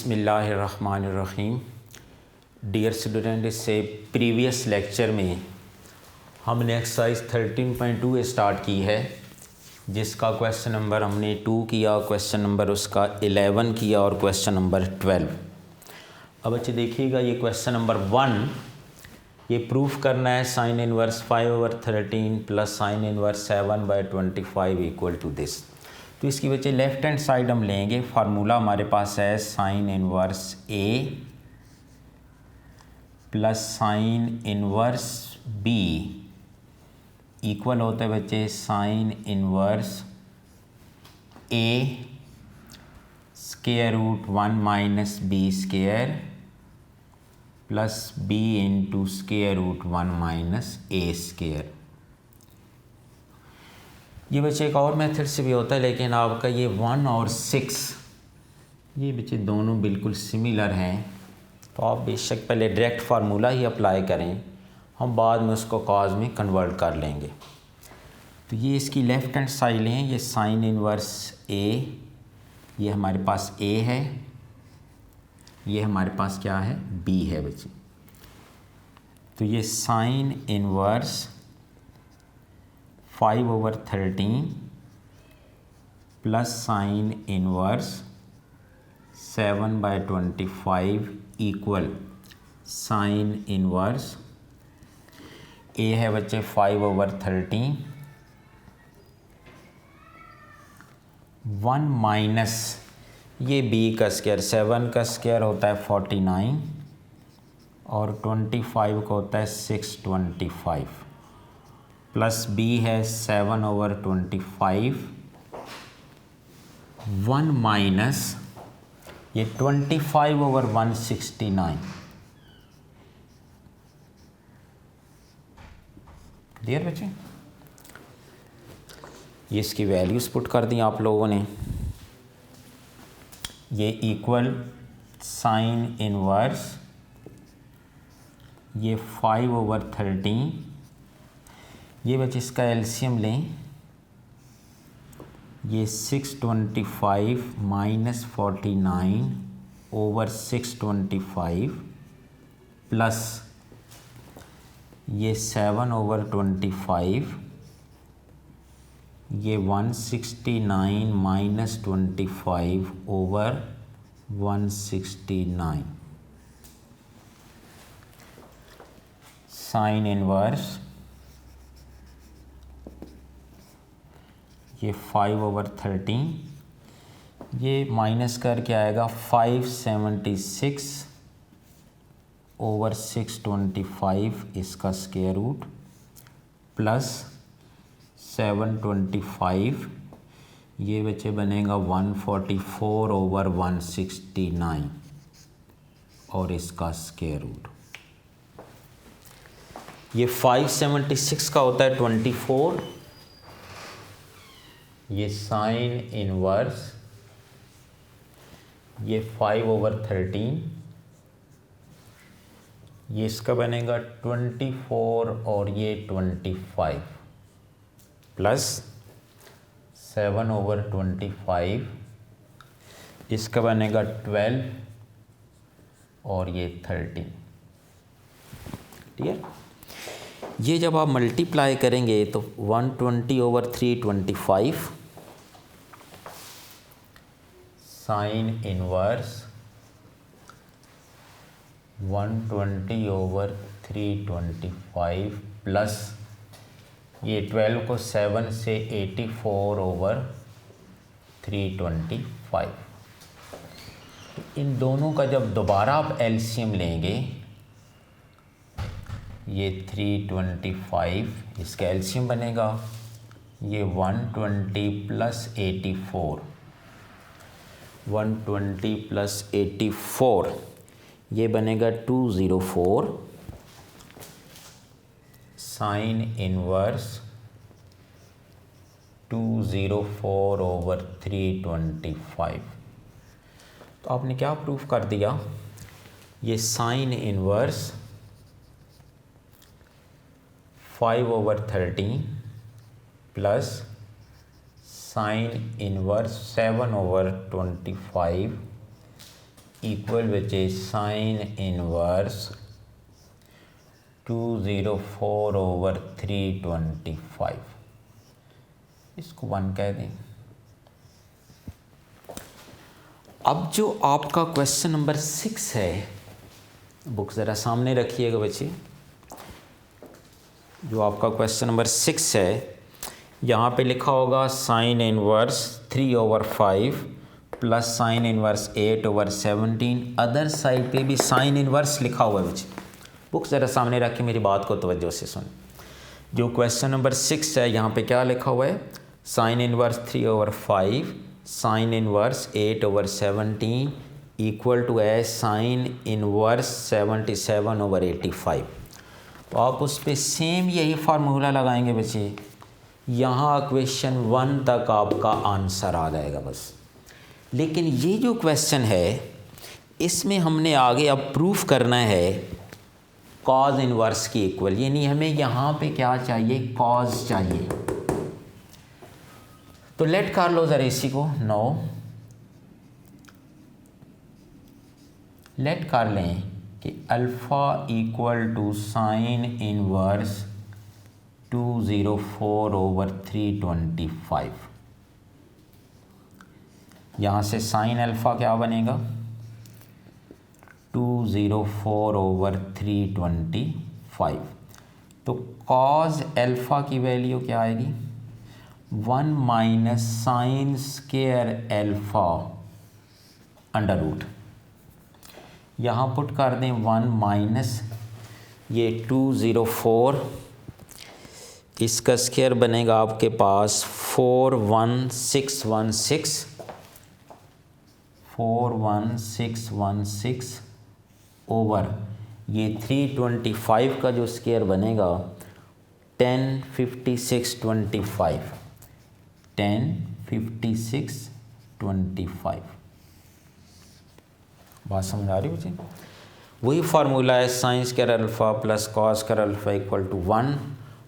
बिस्मिल्लाहिर्रहमानिर्रहीम। Dear student, इससे previous lecture में हमने एक्सरसाइज 13.2 स्टार्ट की है, जिसका क्वेश्चन नंबर हमने 2 किया, क्वेश्चन नंबर उसका 11 किया और क्वेश्चन नंबर 12। अब बच्चे देखिएगा, ये क्वेश्चन नंबर 1 ये प्रूफ करना है sine inverse 5/13 plus sine inverse 7/25 equal to this. तो इसकी वजह लेफ्ट हैंड साइड हम लेंगे। फार्मूला हमारे पास है साइन इनवर्स ए plus sine inverse B equal होता है बच्चे sine inverse A square root 1 minus B square plus B into square root 1 minus A square. ये बच्चे एक और मेथड से भी होता है, लेकिन आपका ये 1 और 6 ये बच्चे दोनों बिल्कुल सिमिलर हैं, तो आप बेशक पहले डायरेक्ट फार्मूला ही अप्लाई करें, हम बाद में उसको कॉज में कन्वर्ट कर लेंगे। तो ये इसकी लेफ़्ट हैंड साइड लें, ये साइन इनवर्स ए, ये हमारे पास ए है, ये हमारे पास क्या है, बी है बच्चे। तो ये sine inverse 5/13 plus sine inverse 7/25 equal sine inverse a है बच्चे 5/13 1 माइनस ये बी का स्क्वायर, 7 का स्क्वायर होता है 49 और 25 का होता है 625 प्लस बी है 7/25 1 माइनस ये 25/169। क्लियर बच्चे? ये इसकी वैल्यूज़ पुट कर दी आप लोगों ने। ये इक्वल साइन इनवर्स ये 5/13, ये बच्चे इसका एलसीएम लें, ये 625 माइनस 49 ओवर 625 प्लस ये 7/25, ये 169 माइनस 25 ओवर 169 साइन इनवर्स ये 5/13, ये माइनस करके आएगा 576 ओवर 625 इसका स्क्वायर रूट प्लस 725, ये बच्चे बनेगा 144 ओवर 169 और इसका स्क्वायर रूट। ये 576 का होता है 24, ये साइन इनवर्स ये 5/13, ये इसका बनेगा 24 और ये 25 प्लस 7/25, इसका बनेगा 12 और ये 13। क्लियर? ये जब आप मल्टीप्लाई करेंगे तो 120/325 साइन इनवर्स 120/325 प्लस ये 12 को 7 से 84/325। इन दोनों का जब दोबारा आप एलसीएम लेंगे, ये 325 इसका एलसीएम बनेगा, ये 120 प्लस 84, 120 प्लस 84 ये बनेगा 204 साइन इनवर्स 204/325। तो आपने क्या प्रूफ कर दिया, ये sine inverse 5/13 plus sine inverse 7/25 equal बचे साइन इनवर्स 204/325, इसको 1 कह दें। अब जो आपका क्वेश्चन नंबर 6 है, बुक ज़रा सामने रखिएगा बच्चे। जो आपका क्वेश्चन नंबर 6 है, यहाँ पे लिखा होगा sign inverse 3/5 plus sine inverse 8/17। Other side पे भी साइन इनवर्स लिखा हुआ है बच्चे। बुक ज़रा सामने रख के मेरी बात को तवज्जो से सुन। जो क्वेश्चन नंबर 6 है, यहाँ पे क्या लिखा हुआ है? Sine inverse 3/5 sine inverse 8/17 equal to है साइन इनवर्स 77/85। तो आप उस पर सेम यही फार्मूला लगाएंगे बच्चे। यहाँ क्वेश्चन 1 तक आपका आंसर आ जाएगा बस। लेकिन ये जो क्वेश्चन है, इसमें हमने आगे अब प्रूफ करना है कॉज इनवर्स की इक्वल, यानी हमें यहाँ पे क्या चाहिए? कॉज चाहिए। तो लेट कर लो ज़रा इसी को। नो, लेट कर लें कि alpha equal to sine inverse 204/325। यहाँ से साइन अल्फ़ा क्या बनेगा? 204/325। तो कॉज अल्फ़ा की वैल्यू क्या आएगी? 1 minus sine square alpha under root. यहाँ पुट कर दें 1 माइनस ये 204, इसका स्क्वायर बनेगा आपके पास 41616 ओवर ये 325 का जो स्क्वायर बनेगा 105625। बात समझ आ रही मुझे? वही फार्मूला है sine square alpha plus cos square alpha equal to 1।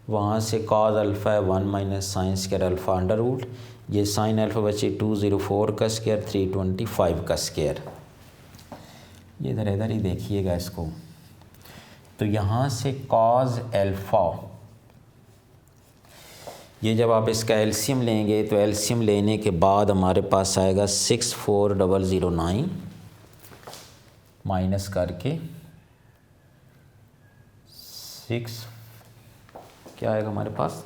वहाँ से कॉस अल्फ़ा है 1 minus sine square alpha under root. ये साइन अल्फ़ा बचे 204 का स्क्वायर 325 का स्क्वायर। ये इधर ही देखिएगा इसको। तो यहाँ से कॉस अल्फ़ा, ये जब आप इसका एलसीएम लेंगे तो एलसीएम लेने के बाद हमारे पास आएगा 64009 माइनस करके 6 क्या आएगा हमारे पास?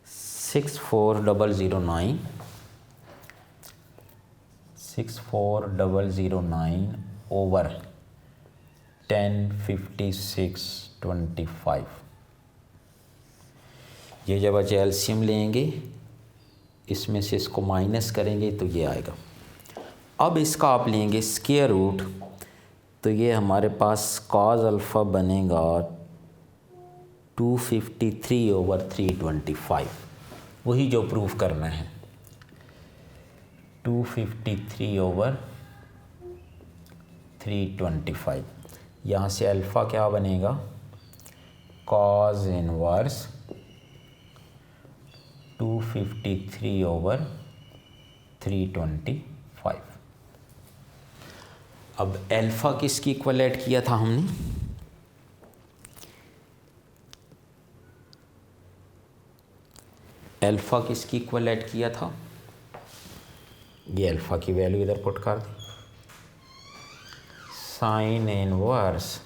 64,009 ओवर 105625। ये जब बचे एलसीएम लेंगे, इसमें से इसको माइनस करेंगे तो ये आएगा। अब इसका आप लेंगे स्क्वायर रूट, तो ये हमारे पास कॉस अल्फ़ा बनेगा 253/325। वही जो प्रूफ करना है, 253/325। यहाँ से अल्फ़ा क्या बनेगा? Cos inverse 253/325। अब अल्फ़ा किसकी इक्वल ऐड किया था हमने? अल्फ़ा किसकी इक्वल ऐड किया था? ये अल्फ़ा की वैल्यू इधर पुट कर दी। Sine inverse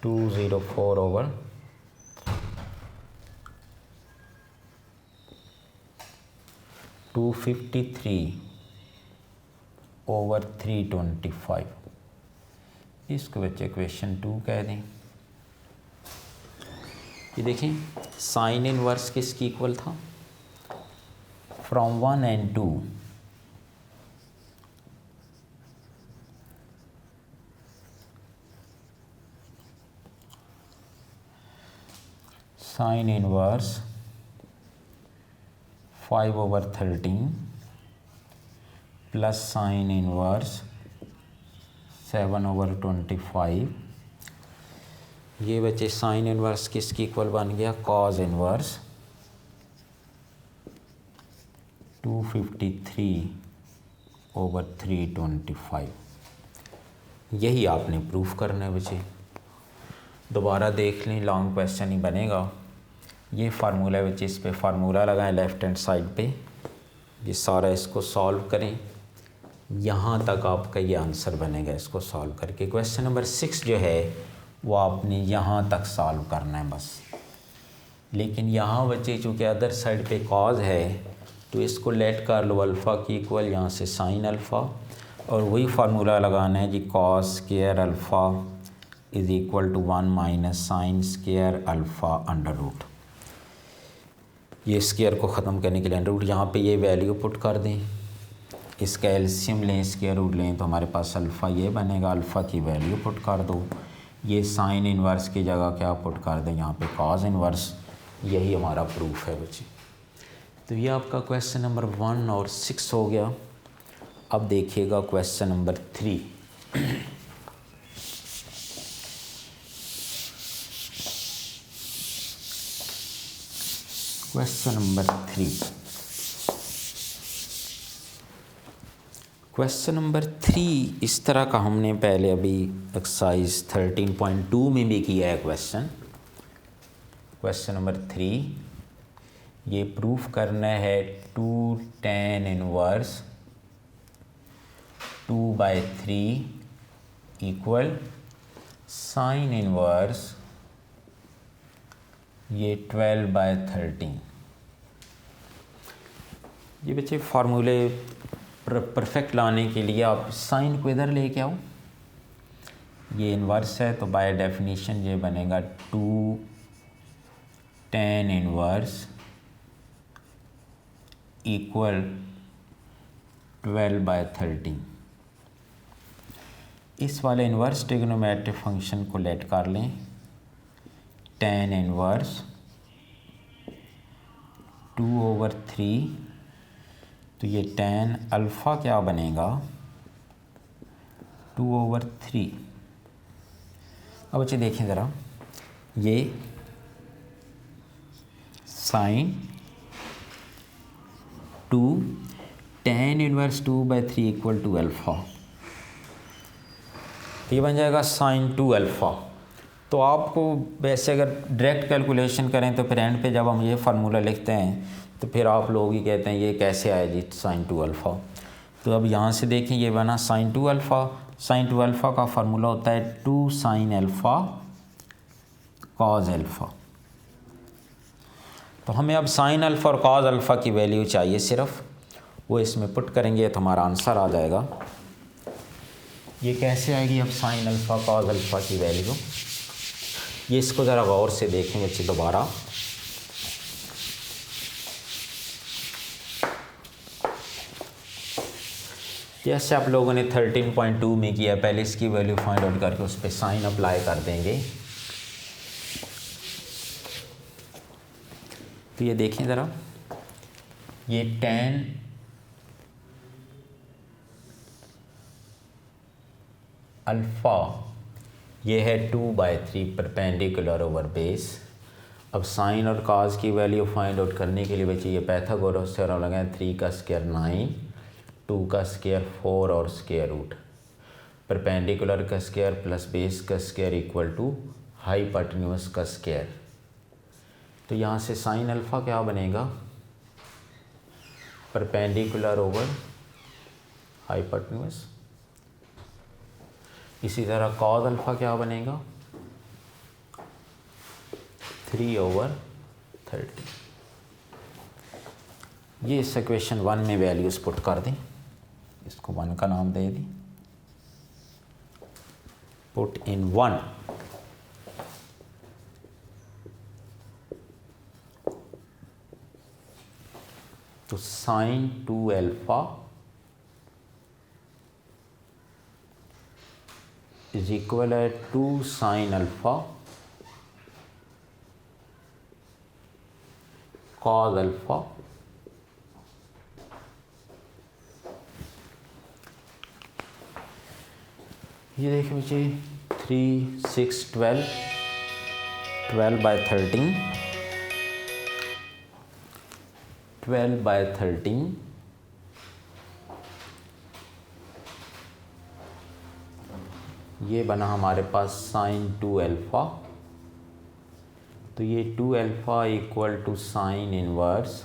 204/253/325। इसको बच्चे क्वेश्चन 2 कह दें। ये देखें साइन इनवर्स किसकी इक्वल था? From 1 and 2 sign inverse 5/13 plus sine inverse 7/25। ये बच्चे साइन इनवर्स किसकी इक्वल बन गया? Cos inverse 253 over 325। यही आपने प्रूफ करना है बच्चे। दोबारा देख लें, लॉन्ग क्वेश्चन ही बनेगा। ये फार्मूला है बच्चे, इस पे फार्मूला लगाएं लेफ़्ट हैंड साइड पे। ये सारा इसको सॉल्व करें, यहाँ तक आपका ये आंसर बनेगा इसको सॉल्व करके। क्वेश्चन नंबर 6 जो है वो आपने यहाँ तक सॉल्व करना है बस। लेकिन यहाँ बच्चे चूँकि अदर साइड पे कॉज है तो इसको लेट कर लो अल्फ़ा की इक्वल, यहाँ से साइन अल्फ़ा, और वही फार्मूला लगाना है जी, cos square alpha is equal to 1 minus sine square alpha under root. ये स्क्वायर को ख़त्म करने के लिए अंडर रूट, यहाँ पे ये वैल्यू पुट कर दें, इसका एलसीएम लें, स्क्वायर रूट लें तो हमारे पास अल्फ़ा ये बनेगा। अल्फ़ा की वैल्यू पुट कर दो, ये साइन इन्वर्स की जगह क्या पुट कर दें, यहाँ पे कॉस इन्वर्स। यही हमारा प्रूफ है बच्चे। तो ये आपका क्वेश्चन नंबर 1 और 6 हो गया। अब देखिएगा question number 3। Question number 3। Question number 3 इस तरह का हमने पहले अभी एक्सरसाइज 13.2 में भी किया है क्वेश्चन। क्वेश्चन नंबर 3, ये प्रूफ करना है 2 tan inverse 2/3 equal sine inverse ये 12/13। ये बच्चे फार्मूले परफेक्ट लाने के लिए आप साइन को इधर लेके आओ। ये इन्वर्स है तो बाय डेफिनेशन ये बनेगा 2 tan इनवर्स इक्वल 12/13। इस वाले इन्वर्स ट्रिग्नोमेट्रिक फंक्शन को लेट कर लें, tan इनवर्स 2/3, तो ये tan अल्फ़ा क्या बनेगा 2/3। अब बच्चे देखें ज़रा, ये sine 2 tan inverse 2/3 equal to alpha, तो ये बन जाएगा साइन 2 अल्फ़ा। तो आपको वैसे अगर डायरेक्ट कैलकुलेशन करें तो फिर एंड पे जब हम ये फार्मूला लिखते हैं तो फिर आप लोग ही कहते हैं ये कैसे आया जी साइन 2 अल्फ़ा। तो अब यहाँ से देखें, ये बना साइन 2 अल्फ़ा। साइन 2 अल्फ़ा का फार्मूला होता है 2 साइन अल्फ़ा कॉज अल्फ़ा। तो हमें अब साइन अल्फ़ा और कॉज अल्फ़ा की वैल्यू चाहिए सिर्फ, वो इसमें पुट करेंगे तो हमारा आंसर आ जाएगा। ये कैसे आएगी अब साइन अल्फ़ा कॉज अल्फ़ा की वैल्यू, ये इसको ज़रा गौर से देखें बच्चे दोबारा। जैसे आप लोगों ने 13.2 में किया, पहले इसकी वैल्यू फाइंड आउट करके उस पर साइन अप्लाई कर देंगे। तो ये देखें ज़रा, ये tan अल्फ़ा ये है 2/3 परपेंडिकुलर ओवर बेस। अब साइन और काज की वैल्यू फाइंड आउट करने के लिए बच्चे ये पाइथागोरस थ्योरम लगाएं, 3 का स्क्वायर 9, 2 का स्क्वायर 4 और स्क्वायर रूट, परपेंडिकुलर का स्क्वायर प्लस बेस का स्क्वायर इक्वल टू हाइपोटेन्यूज का स्क्वायर। तो यहाँ से साइन अल्फ़ा क्या बनेगा परपेंडिकुलर ओवर हाइपोटेन्यूज। इसी तरह कॉज अल्फ़ा क्या बनेगा 3/30। ये इस इक्वेशन 1 में वैल्यूज़ पुट कर दें, इसको 1 का नाम दे दें, पुट इन 1। तो साइन 2 अल्फ़ा इज इक्वल है 2 साइन अल्फ़ा कॉज अल्फ़ा ये देखिए बच्चे 3, 6, 12, 12/13, 12/13 ये बना हमारे पास साइन 2 अल्फ़ा, तो ये 2 alpha equal to sine inverse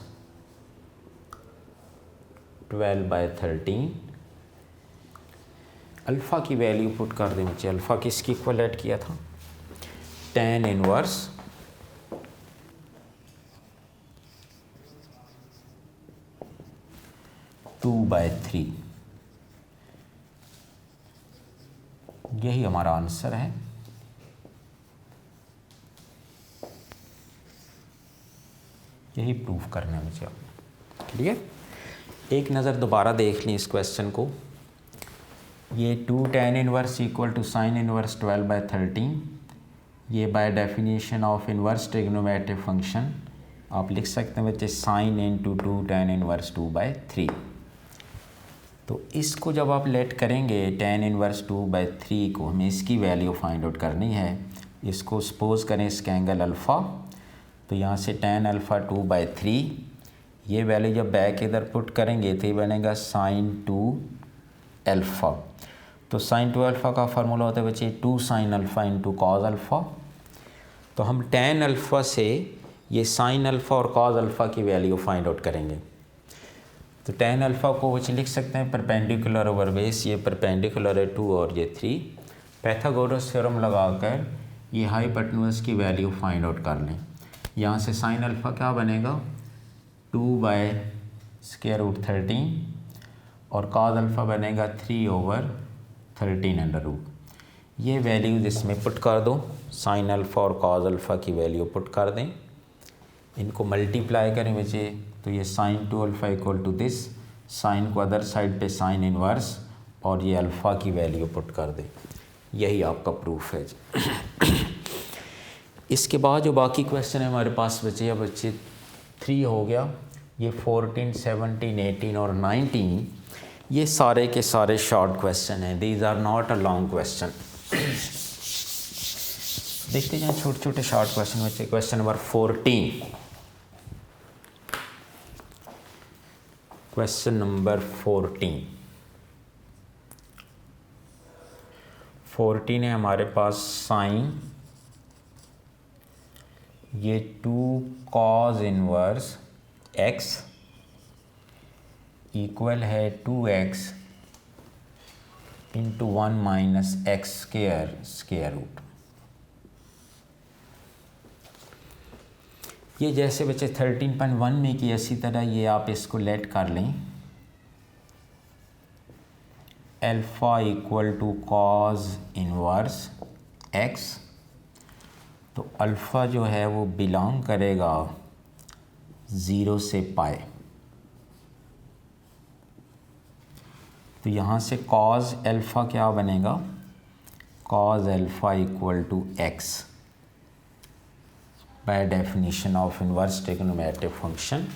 12/13। Alpha की वैल्यू पुट कर दें बच्चे। अल्फ़ा किसकी इक्वल ऐड किया था? tan inverse 2/3। यही हमारा आंसर है। यही प्रूफ करना है मुझे आपने। क्लियर? एक नज़र दोबारा देख लें इस क्वेश्चन को। ये 2 tan inverse equal to sine inverse 12/13। ये by definition of inverse trigonometric function आप लिख सकते हैं बच्चे साइन इंटू 2 tan इनवर्स 2/3। तो इसको जब आप लेट करेंगे tan इनवर्स 2/3 को, हमें इसकी वैल्यू फाइंड आउट करनी है। इसको सपोज करें इसका एंगल अल्फ़ा, तो यहाँ से tan अल्फ़ा 2/3, ये वैल्यू जब बैक इधर पुट करेंगे तो ये बनेगा साइन 2 अल्फ़ा। तो साइन 2 अल्फ़ा का फार्मूला होता है बच्चे 2 sine alpha into cos alpha. तो हम tan अल्फ़ा से ये साइन अल्फ़ा और कॉज अल्फ़ा की वैल्यू फाइंड आउट करेंगे। तो tan अल्फ़ा को बच्चे लिख सकते हैं परपेंडिकुलर ओवर बेस, ये परपेंडिकुलर है 2 और ये 3। पाइथागोरस थ्योरम लगाकर ये हाइपोटेन्यूज की वैल्यू फाइंड आउट कर लें। यहाँ से साइन अल्फ़ा क्या बनेगा 2/√13 और कॉज अल्फ़ा बनेगा 3/13 ये वैल्यूज इसमें पुट कर दो। साइन अल्फ़ा और कॉज अल्फ़ा की वैल्यू पुट कर दें, इनको मल्टीप्लाई करें बच्चे, तो ये sine 2 alpha equal to this, sine को अदर साइड पे साइन इनवर्स और ये अल्फ़ा की वैल्यू पुट कर दें। यही आपका प्रूफ है। इसके बाद जो बाकी क्वेश्चन है हमारे पास बचे, या बच्चे 3 हो गया, ये 14, 17, 18 और 19 ये सारे के सारे शॉर्ट क्वेश्चन हैं। These are not a long question. देखते जाएं छोटे छोटे शॉर्ट क्वेश्चन बच्चे। क्वेश्चन नंबर 14, क्वेश्चन नंबर 14 है हमारे पास साइन ये 2 कॉज इनवर्स x इक्वल है 2x into 1 minus x square root. ये जैसे बच्चे 13.1 में की इसी तरह ये आप इसको लेट कर लें alpha equal to cos inverse x। तो अल्फ़ा जो है वो बिलोंग करेगा 0 से पाई। तो यहाँ से कॉज अल्फ़ा क्या बनेगा, cos alpha equal to x by definition of inverse trigonometric function.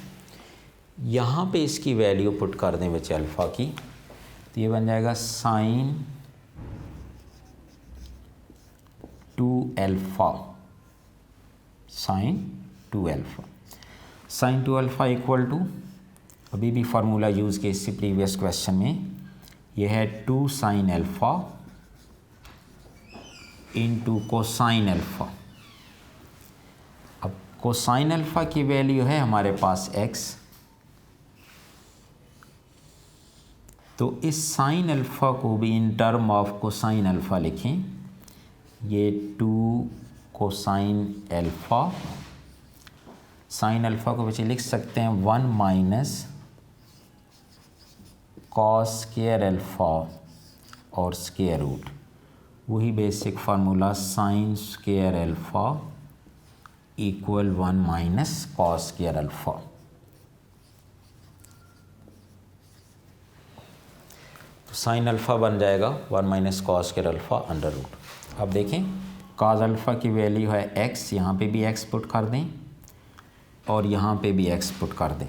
यहाँ पे इसकी वैल्यू पुट कर दें बच्चे अल्फ़ा की, तो ये बन जाएगा sine 2 alpha, sine 2 alpha. Sine 2 alpha equal to, अभी भी फार्मूला यूज़ किया इससे प्रीवियस क्वेश्चन में, यह है 2 sine alpha into cosine alpha. अब कोसाइन अल्फ़ा की वैल्यू है हमारे पास x, तो इस साइन अल्फ़ा को भी इन टर्म ऑफ कोसाइन अल्फ़ा लिखें। ये 2 कोसाइन अल्फ़ा, साइन अल्फ़ा को बच्चे लिख सकते हैं 1 माइनस कॉस स्क्वायर अल्फ़ा और स्क्वायर रूट, वही basic formula sine square alpha equal 1 minus cos square alpha. तो साइन अल्फ़ा बन जाएगा 1 minus cos square alpha under root. अब देखें कॉस अल्फ़ा की वैल्यू है x, यहाँ पे भी x पुट कर दें और यहाँ पे भी x पुट कर दें।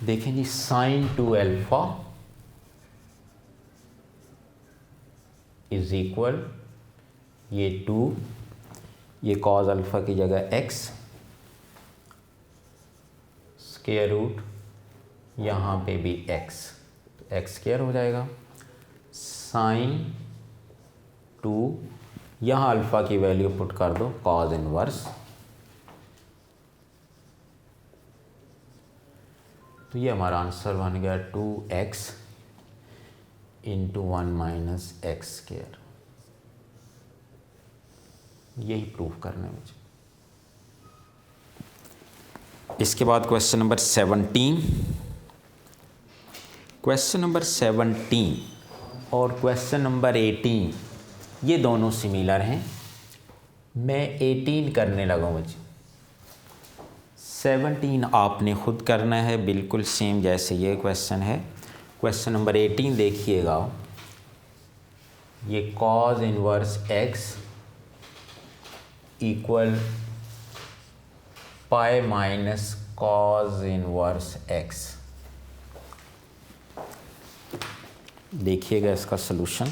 देखें जी साइन 2 अल्फ़ा इज इक्वल ये 2, ये कॉज अल्फ़ा की जगह x स्क्वायर रूट यहाँ पे भी x, तो एक्स स्क्वायर हो जाएगा। साइन 2, यहाँ अल्फ़ा की वैल्यू पुट कर दो कॉज इनवर्स, तो ये हमारा आंसर बन गया 2x into 1 minus x square. यही प्रूफ करना है मुझे। इसके बाद क्वेश्चन नंबर 17। क्वेश्चन नंबर 17 और क्वेश्चन नंबर 18 ये दोनों सिमिलर हैं। मैं 18 करने लगा मुझे, 17 आपने खुद करना है, बिल्कुल सेम जैसे ये क्वेश्चन है। क्वेश्चन नंबर 18 देखिएगा, ये cos inverse x equal pi minus cos inverse x। देखिएगा इसका सलूशन।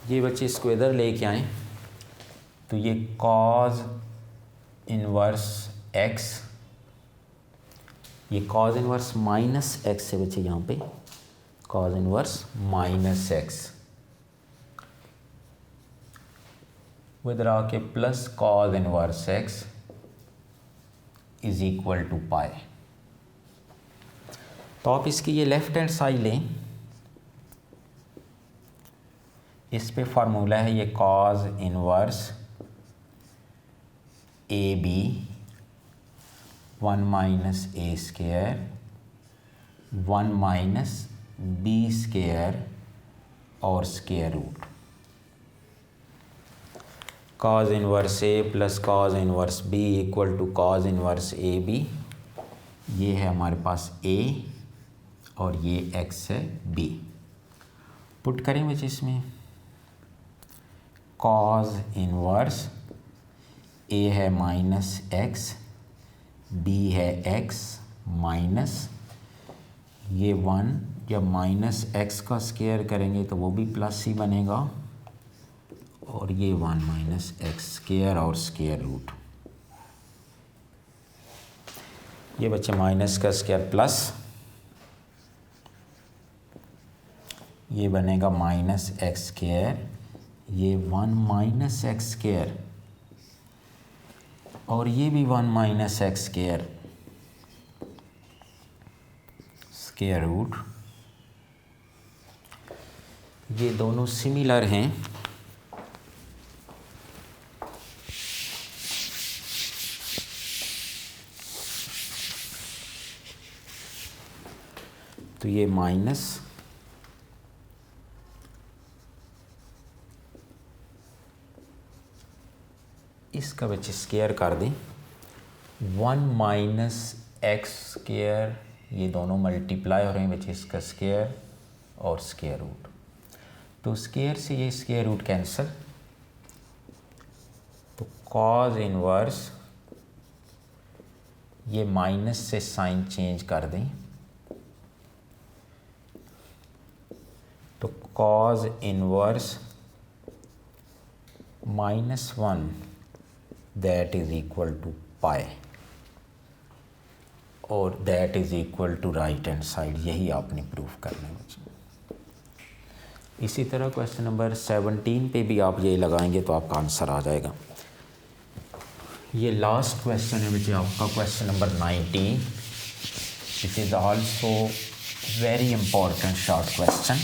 ये बच्चे इसको इधर लेके आए, तो ये कॉज इनवर्स x, ये कॉज इनवर्स माइनस x है बच्चे, यहाँ पे कॉज इनवर्स माइनस x विद रहा के plus cos inverse x is equal to pi. तो आप इसकी ये लेफ्ट हैंड साइड लें, इस पे फार्मूला है ये cos inverse a b 1 minus A square 1 minus B square और square root. Cos inverse A plus cos inverse B equal to cos inverse a b. ये है हमारे पास ए और ये एक्स है बी। पुट करें बच्चे इसमें, कॉज इनवर्स ए है माइनस एक्स, बी है एक्स माइनस ये 1, जब माइनस एक्स का स्क्वायर करेंगे तो वो भी प्लस ही बनेगा, और ये 1 माइनस एक्स स्क्वायर और स्क्वायर रूट। ये बच्चे माइनस का स्क्वायर प्लस, ये बनेगा माइनस एक्स स्क्वायर, ये 1 माइनस एक्स स्क्वायर और ये भी 1 minus x square square root. ये दोनों सिमिलर हैं, तो ये माइनस इसका बच्चे स्क्वायर कर दें, 1 माइनस एक्स स्क्वायर, ये दोनों मल्टीप्लाई हो रहे हैं बच्चे, इसका स्क्वायर और स्क्वायर रूट। तो स्क्वायर से ये स्क्वायर रूट कैंसिल, तो कॉज इनवर्स ये माइनस से साइन चेंज कर दें, तो cos inverse -1 that is equal to pi, और that is equal to right hand side. यही आपने प्रूफ करना है बच्चे। इसी तरह क्वेश्चन नंबर 17 पे भी आप ये लगाएंगे तो आपका आंसर आ जाएगा। ये लास्ट क्वेश्चन है बच्चे आपका, question number 19। It is also very important short question.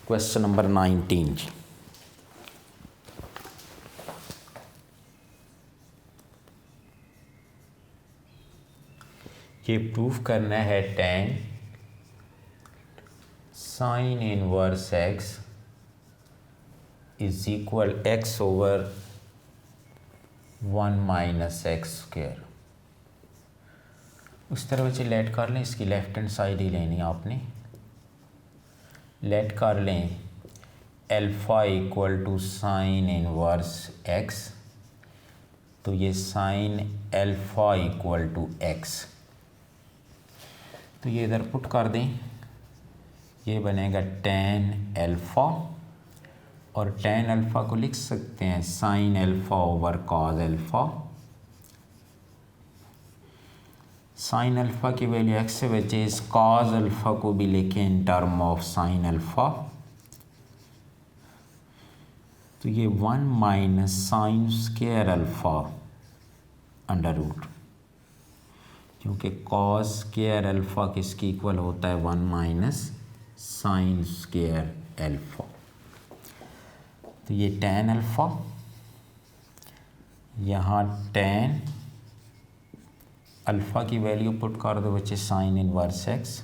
Question number 19 जी, ये प्रूफ करना है tan sign inverse x is equal x over 1 minus x square. उस तरह बच्चे लेट कर लें, इसकी लेफ्ट हैंड साइड ही लेनी है आपने। लेट कर लें alpha equal to sine inverse x, तो ये sine alpha equal to x, तो ये इधर पुट कर दें, ये बनेगा tan अल्फ़ा और tan अल्फ़ा को लिख सकते हैं sin alpha over cos alpha. sin alpha की वैल्यू x से बचे, इस cos अल्फ़ा को भी लिखें in term of sin alpha, तो ये 1 minus sine square alpha under root, क्योंकि cos स्क्वायर अल्फ़ा किसकी इक्वल होता है 1 माइनस साइन स्क्वायर अल्फ़ा। तो ये tan अल्फ़ा, यहाँ tan अल्फ़ा की वैल्यू पुट कर दो बच्चे साइन इनवर्स x,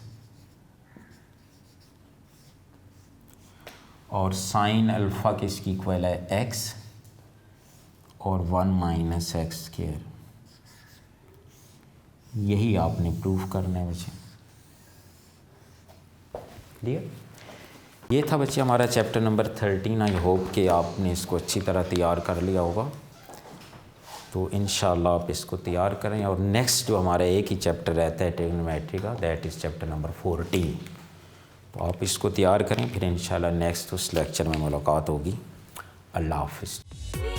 और साइन अल्फ़ा किसकी इक्वल है x और 1 माइनस एक्स स्क्वायर। यही आपने प्रूफ करना है बच्चे। क्लियर? ये था बच्चे हमारा चैप्टर नंबर 13। आई होप कि आपने इसको अच्छी तरह तैयार कर लिया होगा। तो इंशाल्लाह आप इसको तैयार करें, और नेक्स्ट जो हमारा एक ही चैप्टर रहता है ट्रिग्नोमेट्री का, दैट इज़ चैप्टर नंबर 14। तो आप इसको तैयार करें, फिर इंशाल्लाह नेक्स्ट उस लेक्चर में मुलाकात होगी। अल्लाह हाफ़िज़।